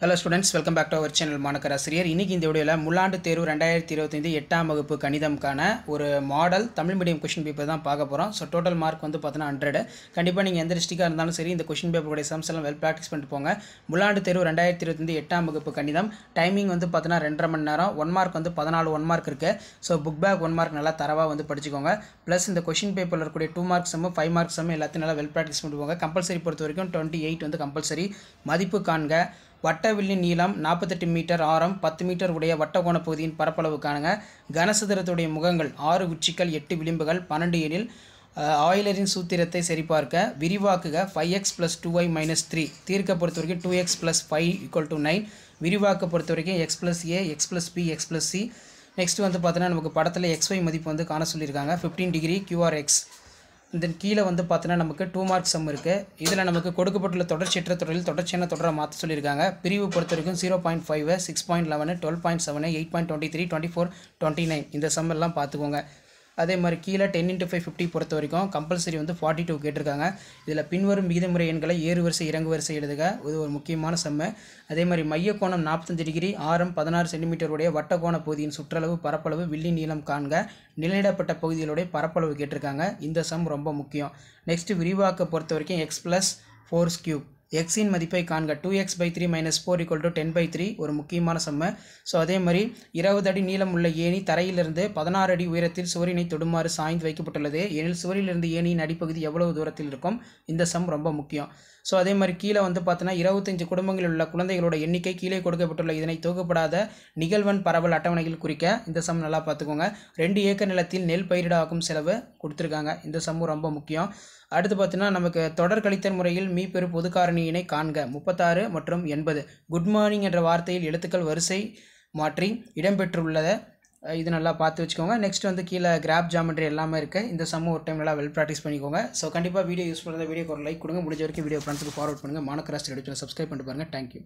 Hello students, welcome back to our channel மாணக்கர் ஆசிரியர். இன்னைக்கு இந்த வீடியோல முள்ளாண்டு தேர்வு 2025 8ஆம் வகுப்பு கணிதம்கான ஒரு model Tamil medium question paper தான் பார்க்க போறோம். சோ டோட்டல் மார்க் வந்து பார்த்தா 100. கண்டிப்பா நீங்க எந்த டிஸ்ட்ரிக்டா இருந்தாலும் சரி இந்த क्वेश्चन பேப்பரோட சம்ஸ் எல்லாம் வெல் பிராக்டீஸ் பண்ணிட்டு போங்க. முள்ளாண்டு தேர்வு 2025 8ஆம் வகுப்பு கணிதம் டைமிங் வந்து பார்த்தா 2.5 மணி நேரம். 1 மார்க் வந்து 14 1 மார்க் இருக்கு. சோ புக் பேக் 1 மார்க் நல்லா தரவா வந்து படிச்சுக்கோங்க. பிளஸ் இந்த क्वेश्चन பேப்பர்ல இருக்கக்கூடிய 2 மார்க் சம் 5 மார்க் சம் எல்லாத்தையும் நல்லா வெல் பிராக்டீஸ் பண்ணிட்டு போங்க. கம்பல்சரி பொறுத்த வரைக்கும் 28 வந்து கம்பல்சரி. மதிப்பு காண்க. வட்டவில்லின் நீளம் 48 மீட்டர், ஆரம் 10 மீட்டர் உடைய வட்டகோண பகுதியின் பரப்பளவு காணுங்க. கனசதுரத்துடைய முகங்கள் 6 உச்சிகள் 8 விளிம்புகள் 12 எனில் ஆயிலரின் சூத்திரத்தை சரிபார்க்க. விரிவாக்குக. 5x + 2y - 3. தீர்க்க பொறுத்த வரைக்கும் 2x + 5 = 9. விரிவாக்க பொறுத்த வரைக்கும் x + a, x + b, x + c. Next வந்து பார்த்தோன்னா நமக்கு படத்தில் xy மதிப்பு வந்து காண சொல்லியிருக்காங்க. 15 டிகிரி QRX. தென் கீழே வந்து பார்த்தோன்னா நமக்கு 2 மார்க் சம் இருக்குது. இதில் நமக்கு கொடுக்கப்பட்டுள்ள தொடர்ச்சியற்ற தொடரில் தொடர்ச்சியான தொடரை மாற்ற சொல்லியிருக்காங்க. பிரிவு பொறுத்த வரைக்கும் 0.5, 6.11, 12.7, 8.23, 24, 29 இந்த சம் எல்லாம் பார்த்துக்கோங்க. அதே மாதிரி கீழே 10 × 5 50 பொறுத்த வரைக்கும் கம்பல்சரி வந்து 42 கேட்டிருக்காங்க. இதில் பின்வரும் விகிதமுறை எண்களை ஏறு வரிசை இறங்கு வரிசை எழுதுக. இது ஒரு முக்கியமான சம்மு. அதே மாதிரி மையக்கோணம் 45 டிகிரி, ஆரம் 16 சென்டிமீட்டர் உடைய வட்டக்கோண பகுதியின் சுற்றளவு பரப்பளவு வில்லி நீளம் காண்க. நிலையிடப்பட்ட பகுதிகளுடைய பரப்பளவு கேட்டிருக்காங்க. இந்த சம் ரொம்ப முக்கியம். நெக்ஸ்ட் விரிவாக்க பொறுத்த வரைக்கும் x + 4³ எக்ஸின் மதிப்பை காண்க. 2x/3 - 4 = 10/3 ஒரு முக்கியமான சம்ம. ஸோ அதே மாதிரி 20 அடி நீளம் உள்ள ஏணி தரையிலிருந்து 16 அடி உயரத்தில் சுவரினை தொடுமாறு சாய்ந்து வைக்கப்பட்டுள்ளது எனில் சுவரிலிருந்து ஏணியின் அடிப்பகுதி எவ்வளவு தூரத்தில் இருக்கும்? இந்த சம் ரொம்ப முக்கியம். ஸோ அதே மாதிரி கீழே வந்து பார்த்தோன்னா 25 குடும்பங்களில் உள்ள குழந்தைகளோட எண்ணிக்கை கீழே கொடுக்கப்பட்டுள்ள இதனை தொகுக்கப்படாத நிகழ்வன் பரவல் அட்டவணையில் குறிக்க. இந்த சம் நல்லா பார்த்துக்கோங்க. 2 ஏக்கர் நிலத்தில் நெல் பயிரிடாக்கும் செலவு கொடுத்துருக்காங்க. இந்த சம்மு ரொம்ப முக்கியம். அடுத்து பார்த்தீங்கன்னா நமக்கு தொடர் கழித்தல் முறையில் மீப்பெரு பொது காரணியினை காண்க. 36 மற்றும் 80. குட் மார்னிங் என்ற வார்த்தையில் எழுத்துக்கள் வரிசை மாற்றி இடம்பெற்றுள்ளதை இது நல்லா பார்த்து வச்சுக்கோங்க. நெக்ஸ்ட் வந்து கீழே கிராப் ஜாமெட்ரி எல்லாமே இருக்குது. இந்த சம்மு ஒரு டைம் நல்லா வெல் ப்ராக்டிஸ் பண்ணிக்கோங்க. ஸோ கண்டிப்பாக வீடியோ யூஸ் பண்ணுற வீடியோக்கு ஒரு லைக் கொடுங்க. முடிஞ்ச வரைக்கும் வீடியோ ஃப்ரெண்ட்ஸுக்கு ஃபார்வர்ட் பண்ணுங்கள். மாணக்கர் ஆசிரியர் சப்ஸ்கிரைப் பண்ணிட்டு பாருங்கள். தேங்க்யூ.